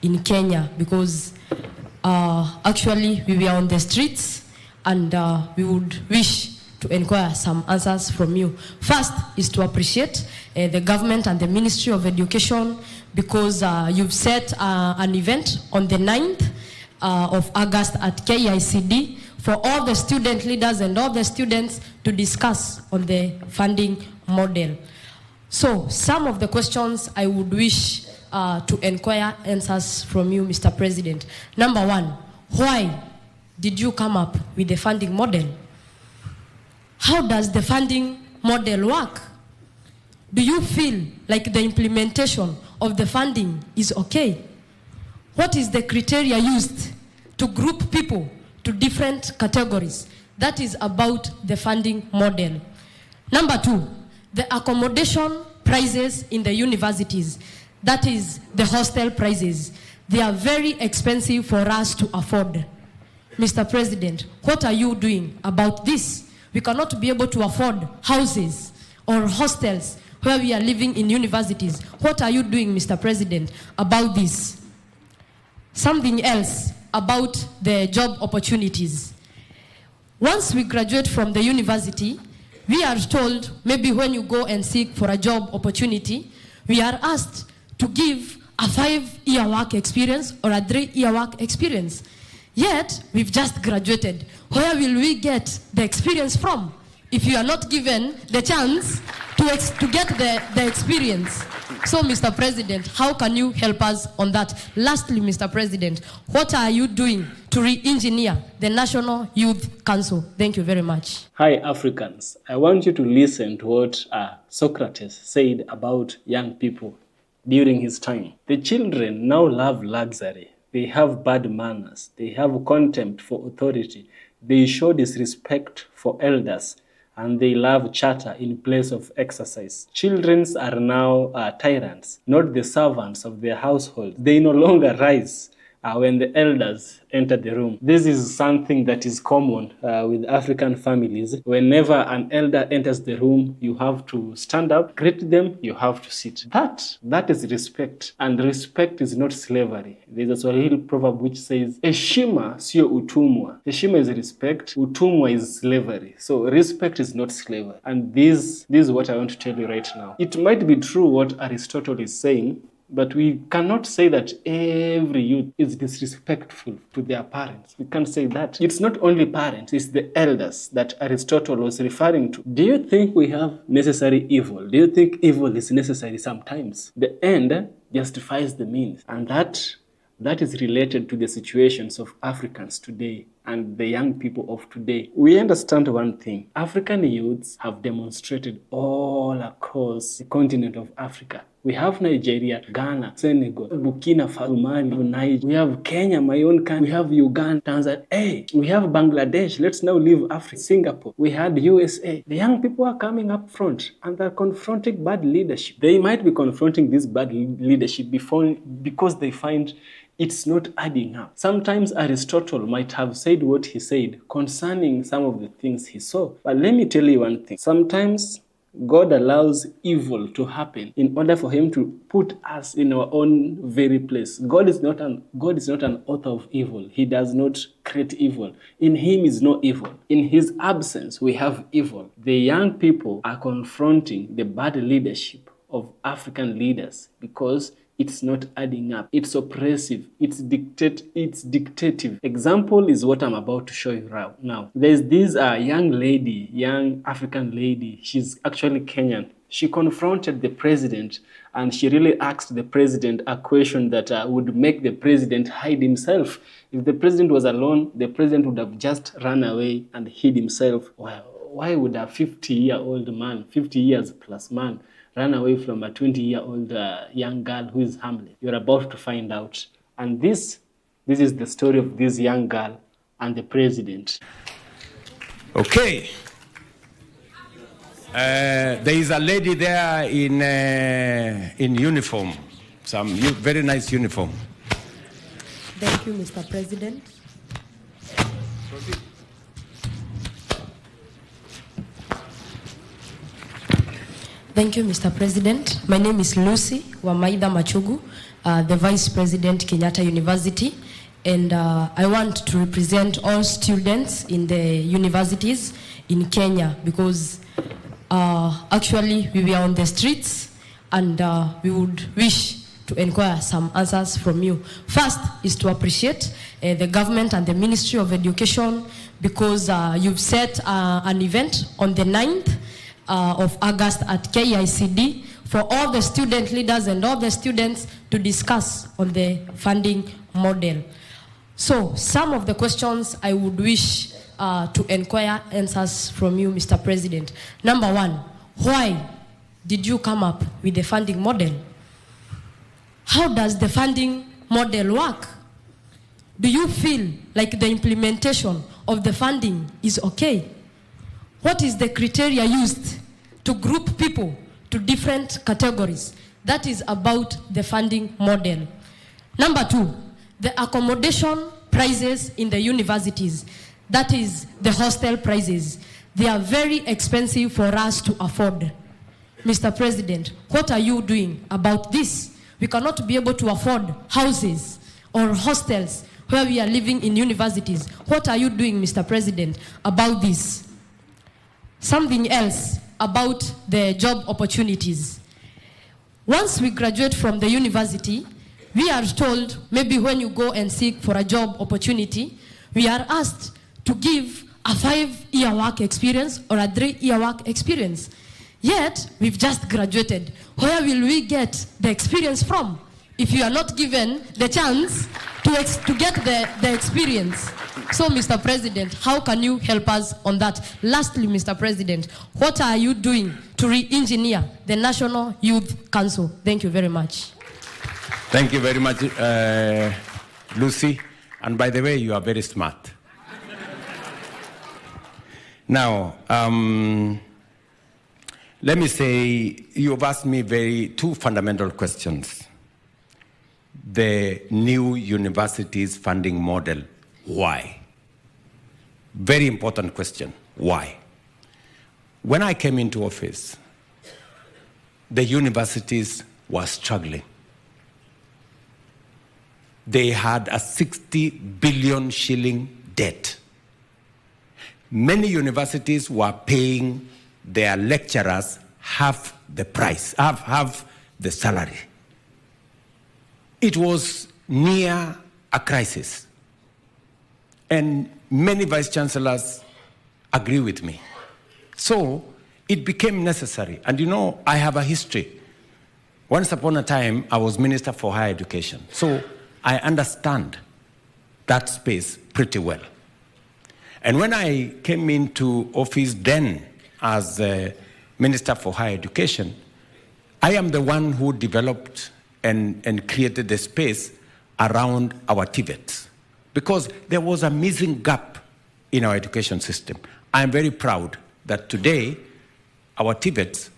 in Kenya, because actually we were on the streets, and we would wish to inquire some answers from you. First is to appreciate the government and the Ministry of Education, because you've set an event on the 9th of August at KICD for all the student leaders and all the students to discuss on the funding model. So some of the questions I would wish to inquire answers from you, Mr. President. Number one, why did you come up with the funding model? How does the funding model work? Do you feel like the implementation of the funding is okay? What is the criteria used to group people to different categories? That is about the funding model. Number two, the accommodation prices in the universities. That is the hostel prices. They are very expensive for us to afford. Mr. President, what are you doing about this? We cannot be able to afford houses or hostels where we are living in universities. What are you doing, Mr. President, about this? Something else about the job opportunities. Once we graduate from the university, we are told, maybe when you go and seek for a job opportunity, we are asked to give a 5-year work experience or a 3-year work experience. Yet, we've just graduated. Where will we get the experience from if you are not given the chance to get the experience? So, Mr. President, how can you help us on that? Lastly, Mr. President, what are you doing to re-engineer the National Youth Council? Thank you very much. Hi, Africans. I want you to listen to what Socrates said about young people during his time. The children now love luxury. They have bad manners. They have contempt for authority. They show disrespect for elders, and they love chatter in place of exercise. Children are now tyrants, not the servants of their household. They no longer rise when the elders enter the room. This is something that is common with African families. Whenever an elder enters the room, you have to stand up, greet them, you have to sit. That is respect, and respect is not slavery. There's a Swahili proverb which says, heshima sio utumwa. Heshima is respect, utumwa is slavery. So respect is not slavery. And this is what I want to tell you right now. It might be true what Aristotle is saying, but we cannot say that every youth is disrespectful to their parents. We can't say that. It's not only parents, it's the elders that Aristotle was referring to. Do you think we have necessary evil? Do you think evil is necessary sometimes? The end justifies the means. And that is related to the situations of Africans today and the young people of today. We understand one thing. African youths have demonstrated all across the continent of Africa. We have Nigeria, Ghana, Senegal, Burkina Faso, Mali, Niger. We have Kenya, my own country. We have Uganda, Tanzania. Hey, we have Bangladesh. Let's now leave Africa. Singapore. We had USA. The young people are coming up front and they're confronting bad leadership. They might be confronting this bad leadership because they find it's not adding up. Sometimes Aristotle might have said what he said concerning some of the things he saw. But let me tell you one thing. Sometimes God allows evil to happen in order for him to put us in our own very place. God is not an author of evil. He does not create evil. In him is no evil. In his absence, we have evil. The young people are confronting the bad leadership of African leaders because it's not adding up. It's oppressive. It's dictative. Example is what I'm about to show you right now. There's this young African lady. She's actually Kenyan. She confronted the president and she really asked the president a question that would make the president hide himself. If the president was alone, the president would have just run away and hid himself. Why would a 50-year-old man, 50 years plus man, run away from a 20-year-old young girl who is harmless? You're about to find out. And this is the story of this young girl and the president. Okay. There is a lady there in uniform, some very nice uniform. Thank you, Mr. President. Thank you, Mr. President. My name is Lucy Wamaida Machugu. the Vice President, Kenyatta University, and I want to represent all students in the universities in Kenya because actually we were on the streets and we would wish to inquire some answers from you. First is to appreciate the government and the Ministry of Education because you've set an event on the 9th of August at KICD for all the student leaders and all the students to discuss on the funding model. So some of the questions I would wish to inquire answers from you, Mr. President. Number one, why did you come up with the funding model? How does the funding model work? Do you feel like the implementation of the funding is okay? What is the criteria used to group people to different categories? That is about the funding model. Number two, the accommodation prices in the universities. That is the hostel prices. They are very expensive for us to afford. Mr. President, what are you doing about this? We cannot be able to afford houses or hostels where we are living in universities. What are you doing, Mr. President, about this? Something else about the job opportunities. Once we graduate from the university, we are told maybe when you go and seek for a job opportunity, we are asked to give a 5-year work experience or a 3-year work experience. Yet, we've just graduated. Where will we get the experience from if you are not given the chance to get the experience? So, Mr. President, how can you help us on that? Lastly, Mr. President, what are you doing to re-engineer the National Youth Council? Thank you very much. Thank you very much, Lucy. And by the way, you are very smart. Now, let me say, you've asked me two fundamental questions. The new universities funding model, why? Very important question, why? When I came into office, the universities were struggling. They had a 60 billion shilling debt. Many universities were paying their lecturers half the price, half the salary. It was near a crisis. And many vice chancellors agree with me. So it became necessary. And you know, I have a history. Once upon a time, I was Minister for Higher Education. So I understand that space pretty well. And when I came into office then as Minister for Higher Education, I am the one who developed and created the space around our TVETs because there was a missing gap in our education system. I'm very proud that today our TVETs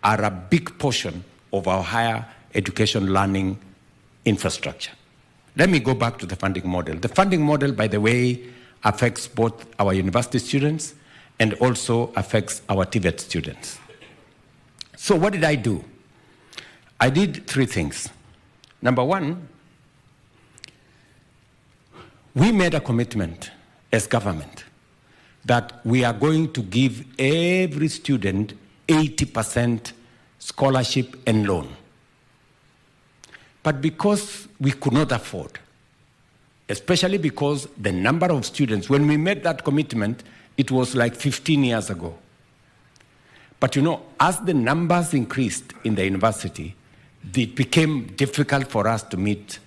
are a big portion of our higher education learning infrastructure. Let me go back to the funding model. The funding model, by the way, affects both our university students and also affects our TVET students. So what did I do? I did three things. Number one, we made a commitment as government that we are going to give every student 80% scholarship and loan. But because we could not afford, especially because the number of students, when we made that commitment, it was like 15 years ago. But you know, as the numbers increased in the university, it became difficult for us to meet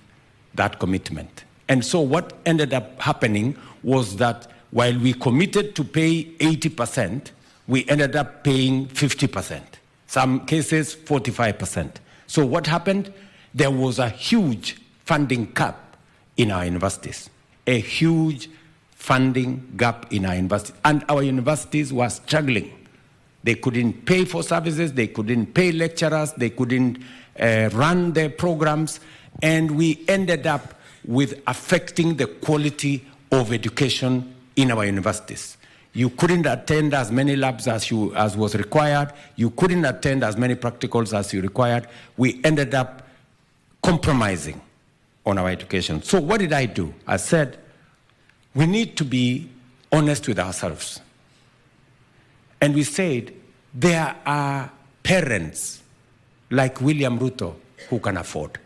that commitment. And so what ended up happening was that while we committed to pay 80%, we ended up paying 50%, some cases 45%. So what happened? There was a huge funding gap in our universities, a huge funding gap in our universities. And our universities were struggling. They couldn't pay for services, they couldn't pay lecturers, they couldn't run their programs, and we ended up with affecting the quality of education in our universities. You couldn't attend as many labs as was required. You couldn't attend as many practicals as you required. We ended up compromising on our education. So what did I do? I said, we need to be honest with ourselves. And we said, there are parents like William Ruto who can afford.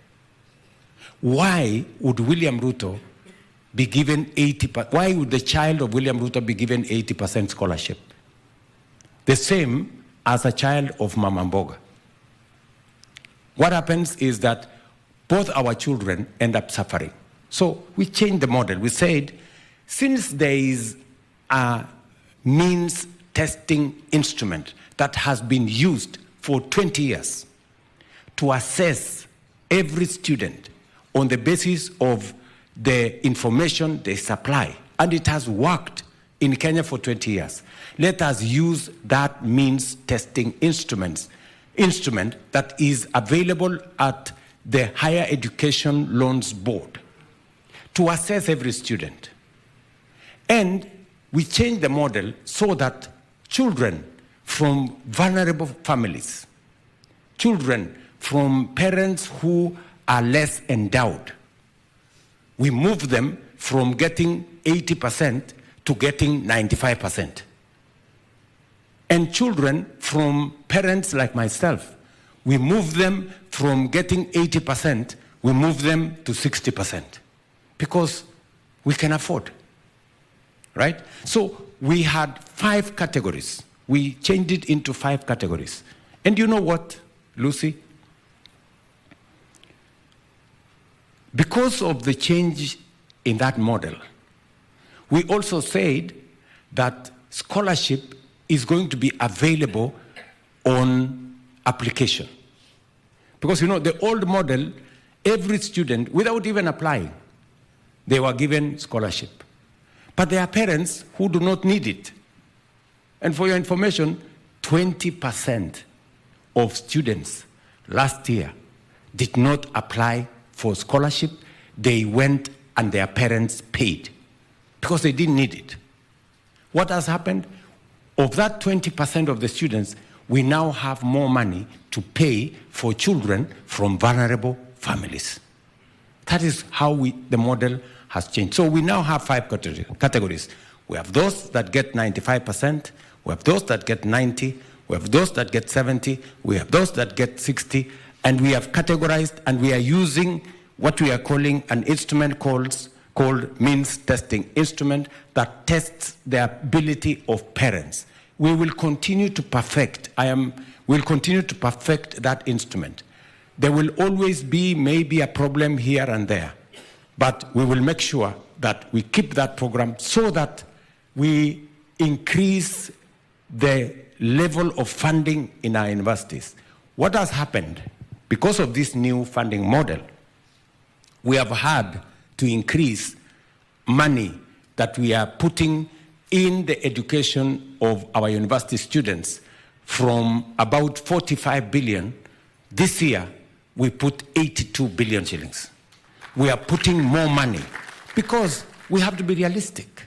Why would William Ruto be given 80%? Why would the child of William Ruto be given 80% scholarship? The same as a child of Mama Mboga. What happens is that both our children end up suffering. So we changed the model. We said, since there is a means testing instrument that has been used for 20 years to assess every student on the basis of the information they supply, and it has worked in Kenya for 20 years. Let us use that means testing instrument that is available at the Higher Education Loans Board to assess every student. And we changed the model so that children from vulnerable families, children from parents who are less endowed, we move them from getting 80% to getting 95%. And children from parents like myself, we move them from getting 80%, we move them to 60%, because we can afford, right? So we had 5 categories. We changed it into 5 categories. And you know what, Lucy? Because of the change in that model, we also said that scholarship is going to be available on application. Because, you know, the old model, every student, without even applying, they were given scholarship. But there are parents who do not need it. And for your information, 20% of students last year did not apply for scholarship. They went and their parents paid because they didn't need it. What has happened? Of that 20% of the students, we now have more money to pay for children from vulnerable families. That is how the model has changed. So we now have 5 categories. We have those that get 95%, we have those that get 90%, we have those that get 70%, we have those that get 60%, and we have categorized, and we are using what we are calling an instrument called means testing instrument that tests the ability of parents. We will continue to perfect. We'll continue to perfect that instrument. There will always be maybe a problem here and there, but we will make sure that we keep that program so that we increase the level of funding in our universities. What has happened? Because of this new funding model, we have had to increase money that we are putting in the education of our university students from about 45 billion. This year, we put 82 billion shillings. We are putting more money because we have to be realistic.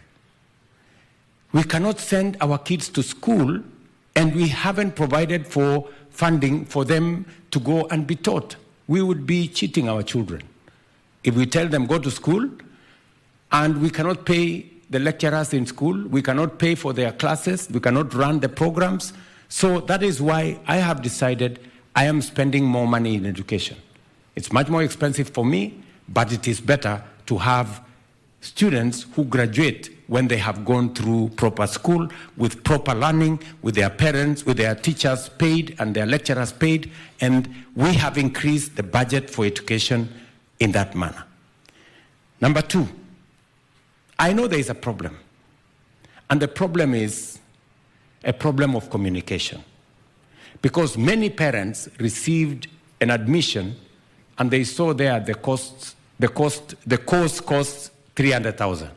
We cannot send our kids to school and we haven't provided for funding for them to go and be taught. We would be cheating our children if we tell them go to school and we cannot pay the lecturers in school, we cannot pay for their classes, we cannot run the programs. So that is why I have decided I am spending more money in education. It's much more expensive for me, but it is better to have students who graduate when they have gone through proper school, with proper learning, with their parents, with their teachers paid and their lecturers paid, and we have increased the budget for education in that manner. Number 2, I know there is a problem, and the problem is a problem of communication, because many parents received an admission and they saw there the course costs 300,000.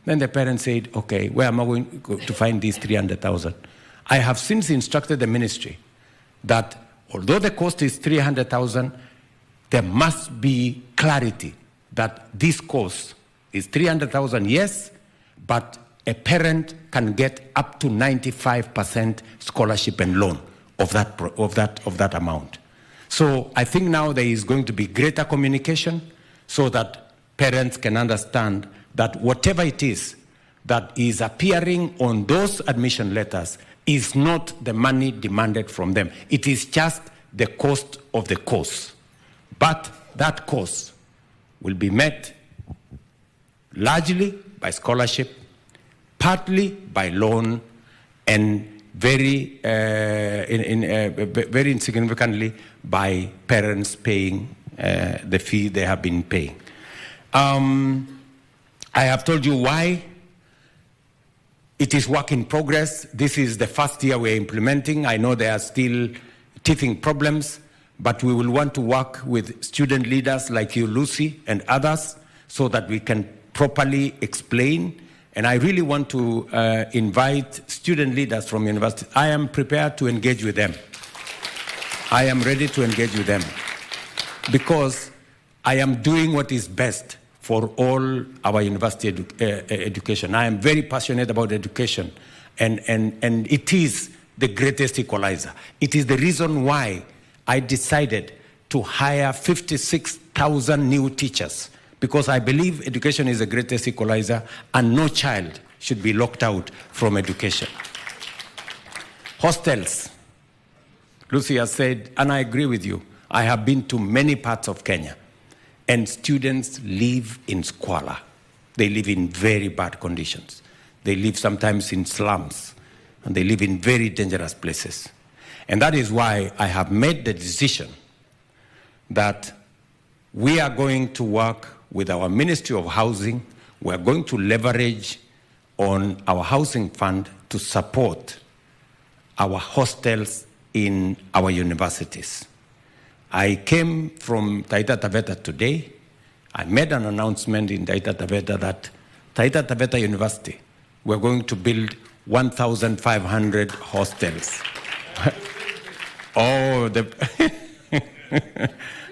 Then the parents said, okay, where am I going to find these 300,000? I have since instructed the ministry that although the cost is 300,000, there must be clarity that this course is 300,000, yes, but a parent can get up to 95% scholarship and loan of that amount. So I think now there is going to be greater communication so that parents can understand that whatever it is that is appearing on those admission letters is not the money demanded from them. It is just the cost of the course. But that course will be met largely by scholarship, partly by loan, and very insignificantly by parents paying the fee they have been paying. I have told you why it is work in progress. This is the first year we're implementing. I know there are still teething problems, but we will want to work with student leaders like you, Lucy, and others so that we can properly explain. And I really want to invite student leaders from universities. I am prepared to engage with them. I am ready to engage with them because I am doing what is best for all our university education. I am very passionate about education, and it is the greatest equalizer. It is the reason why I decided to hire 56,000 new teachers, because I believe education is the greatest equalizer and no child should be locked out from education. Hostels. Lucy has said, and I agree with you, I have been to many parts of Kenya, and students live in squalor. They live in very bad conditions. They live sometimes in slums, and they live in very dangerous places. And that is why I have made the decision that we are going to work with our Ministry of Housing. We are going to leverage on our housing fund to support our hostels in our universities. I came from Taita Taveta today. I made an announcement in Taita Taveta that Taita Taveta University, we're going to build 1,500 hostels. Oh,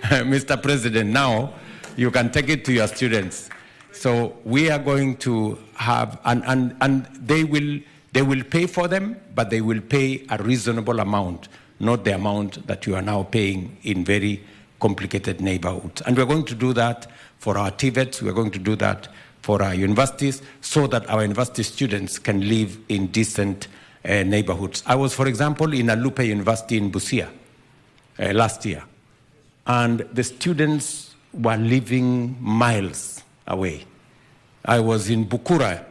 Mr. President, now you can take it to your students. So we are going to have, and they will pay for them, but they will pay a reasonable amount, not the amount that you are now paying in very complicated neighborhoods. And we're going to do that for our TVETs, we're going to do that for our universities, so that our university students can live in decent neighborhoods. I was, for example, in Alupe University in Busia last year, and the students were living miles away. I was in Bukura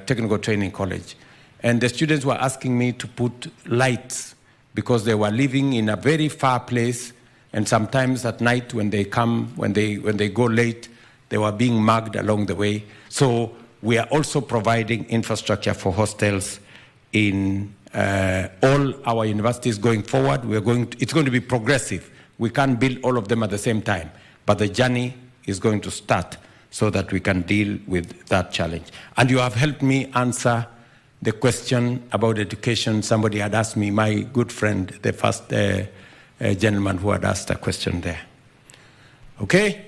Technical Training College, and the students were asking me to put lights because they were living in a very far place, and sometimes at night when they come, when they go late, they were being mugged along the way. So we are also providing infrastructure for hostels in all our universities going forward. It's going to be progressive. We can't build all of them at the same time, but the journey is going to start so that we can deal with that challenge. And you have helped me answer the question about education. Somebody had asked me, my good friend, the first gentleman who had asked a question there. Okay?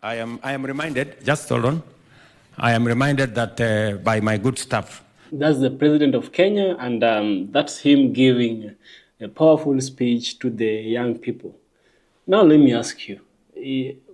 I am reminded, just hold on, I am reminded that by my good staff. That's the president of Kenya, and that's him giving a powerful speech to the young people. Now let me ask you,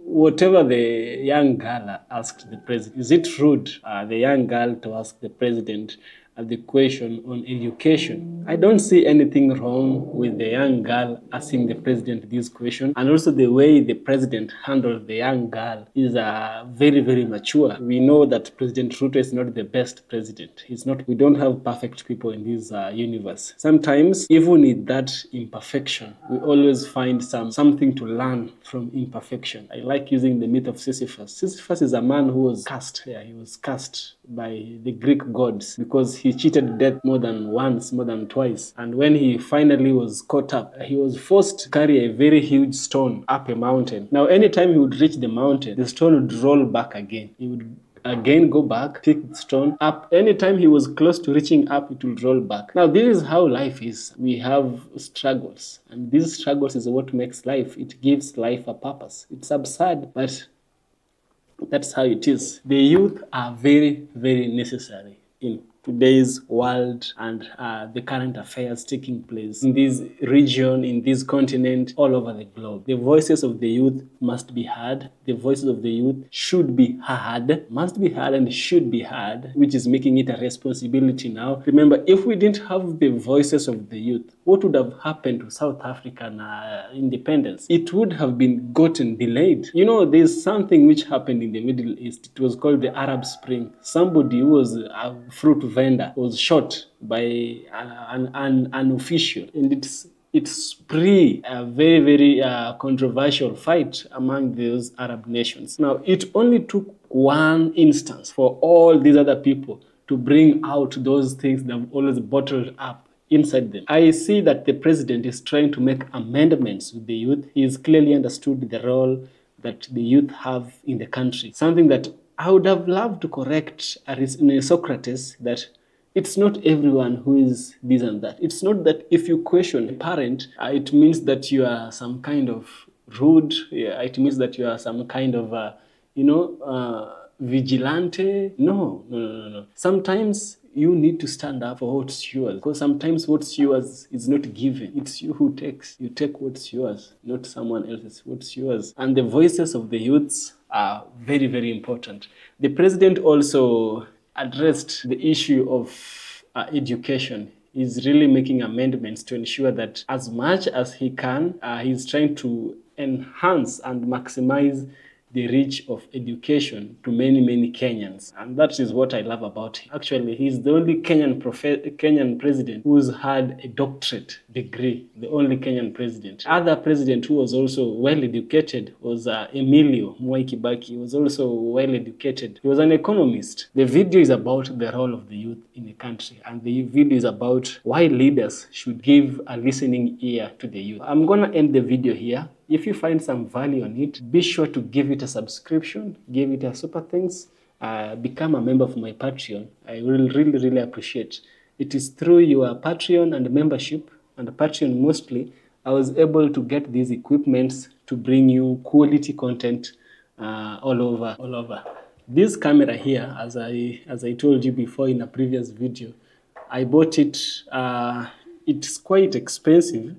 whatever the young girl asked the president, is it rude, the young girl, to ask the president the question on education? I don't see anything wrong with the young girl asking the president this question, and also the way the president handled the young girl is very, very mature. We know that President Ruto is not the best president. He's not. We don't have perfect people in this universe. Sometimes, even in that imperfection, we always find something to learn from imperfection. I like using the myth of Sisyphus. Sisyphus is a man who was cursed. Yeah, he was cursed by the Greek gods because he cheated death more than once, more than twice. And when he finally was caught up, he was forced to carry a very huge stone up a mountain. Now, anytime he would reach the mountain, the stone would roll back again. He would again go back, pick the stone up. Anytime he was close to reaching up, it would roll back. Now, this is how life is. We have struggles, and these struggles is what makes life. It gives life a purpose. It's absurd, but that's how it is. The youth are very, very necessary in today's world and the current affairs taking place in this region, in this continent, all over the globe. The voices of the youth must be heard. The voices of the youth should be heard, must be heard and should be heard, which is making it a responsibility now. Remember, if we didn't have the voices of the youth, what would have happened to South African independence? It would have been gotten delayed. You know, there's something which happened in the Middle East. It was called the Arab Spring. Somebody who was a fruit vendor was shot by an official, and it's a very, very controversial fight among those Arab nations. Now, it only took one instance for all these other people to bring out those things that have always bottled up inside them. I see that the president is trying to make amendments with the youth. He has clearly understood the role that the youth have in the country. Something that I would have loved to correct Socrates, that it's not everyone who is this and that. It's not that if you question a parent, it means that you are some kind of rude. Yeah, it means that you are some kind of, vigilante. No. Sometimes you need to stand up for what's yours, because sometimes what's yours is not given. It's you who takes. You take what's yours, not someone else's. What's yours. And the voices of the youths are very, very important. The president also addressed the issue of education. He's really making amendments to ensure that as much as he can, he's trying to enhance and maximize the reach of education to many, many Kenyans. And that is what I love about him. Actually, he's the only Kenyan president who's had a doctorate degree, the only Kenyan president. Other president who was also well-educated was Emilio Mwai Kibaki. He was also well-educated. He was an economist. The video is about the role of the youth in the country, and the video is about why leaders should give a listening ear to the youth. I'm going to end the video here. If you find some value on it, be sure to give it a subscription, give it a super thanks, become a member of my Patreon. I will really, really appreciate. It is through your Patreon and membership, and Patreon mostly, I was able to get these equipments to bring you quality content all over. This camera here, as I told you before in a previous video, I bought it. It's quite expensive,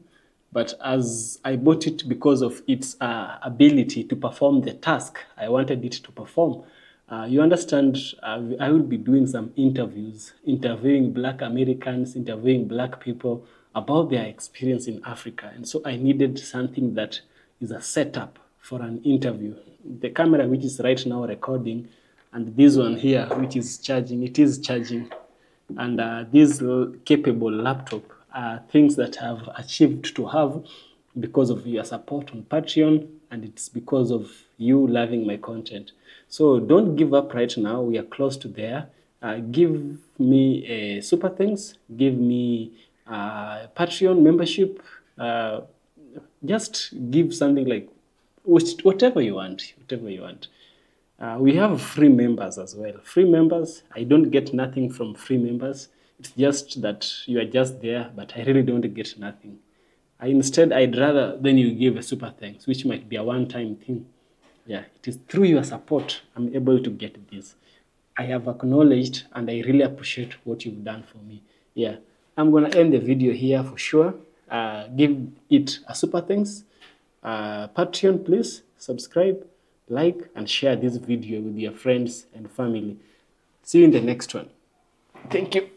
but as I bought it because of its ability to perform the task I wanted it to perform. You understand, I will be doing some interviews, interviewing Black Americans, interviewing Black people about their experience in Africa. And so I needed something that is a setup for an interview. The camera, which is right now recording, and this one here, which is charging, it is charging. And this capable laptop are things that I've achieved to have because of your support on Patreon, and it's because of you loving my content. So don't give up right now. We are close to there. Give me a super thanks. Give me Patreon membership. Just give something like whatever you want. We have free members as well. Free members, I don't get nothing from free members. It's just that you are just there, but I really don't get nothing. Instead, I'd rather then you give a super thanks, which might be a one-time thing. Yeah, it is through your support I'm able to get this. I have acknowledged and I really appreciate what you've done for me. Yeah, I'm going to end the video here for sure. Give it a super thanks. Patreon, please subscribe, like, and share this video with your friends and family. See you in the next one. Thank you.